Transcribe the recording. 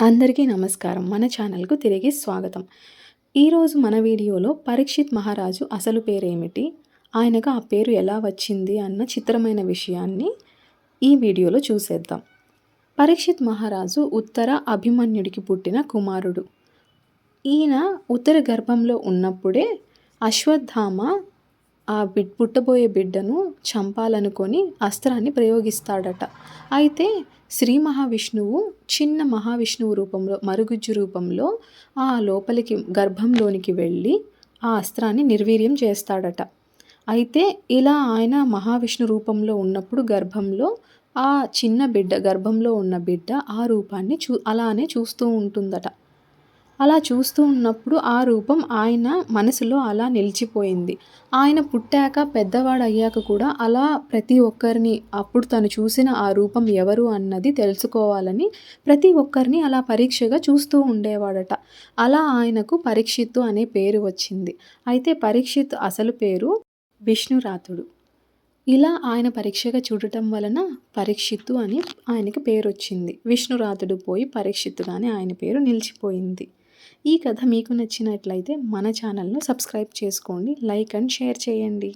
అందరికీ నమస్కారం. మన ఛానల్‌కు తిరిగి స్వాగతం. ఈరోజు మన వీడియోలో పరీక్షిత్ మహారాజు అసలు పేరేమిటి? ఆయనకు ఆ పేరు ఎలా వచ్చింది అన్న చిత్రమైన విషయాన్ని ఈ వీడియోలో చూసేద్దాం. పరీక్షిత్ మహారాజు ఉత్తర అభిమన్యుడికి పుట్టిన కుమారుడు. ఈయన ఉత్తర గర్భంలో ఉన్నప్పుడే అశ్వత్థామ పుట్టబోయే బిడ్డను చంపాలనుకొని అస్త్రాన్ని ప్రయోగిస్తాడట. అయితే శ్రీ మహావిష్ణువు చిన్న మహావిష్ణువు రూపంలో మరుగుజ్జు రూపంలో లోపలికి గర్భంలోనికి వెళ్ళి ఆ అస్త్రాన్ని నిర్వీర్యం చేస్తాడట. అయితే ఇలా ఆయన మహావిష్ణు రూపంలో ఉన్నప్పుడు గర్భంలో ఆ చిన్న బిడ్డ గర్భంలో ఉన్న బిడ్డ ఆ రూపాన్ని అలానే చూస్తూ ఉంటుందట. అలా చూస్తూ ఉన్నప్పుడు ఆ రూపం ఆయన మనసులో అలా నిలిచిపోయింది. ఆయన పుట్టాక పెద్దవాడయ్యాక కూడా అలా ప్రతి ఒక్కరిని అప్పుడు తను చూసిన ఆ రూపం ఎవరు అన్నది తెలుసుకోవాలని ప్రతి ఒక్కరిని అలా పరీక్షగా చూస్తూ ఉండేవాడట. అలా ఆయనకు పరీక్షిత్తు అనే పేరు వచ్చింది. అయితే పరీక్షిత్ అసలు పేరు విష్ణురాతుడు. ఇలా ఆయన పరీక్షగా చూడటం వలన పరీక్షిత్తు అని ఆయనకి పేరొచ్చింది. విష్ణురాతుడు పోయి పరీక్షిత్తుగానే ఆయన పేరు నిలిచిపోయింది. ఈ కథ మీకు నచ్చినట్లయితే మన ఛానల్‌ను సబ్స్క్రైబ్ చేసుకోండి, లైక్ అండ్ షేర్ చేయండి.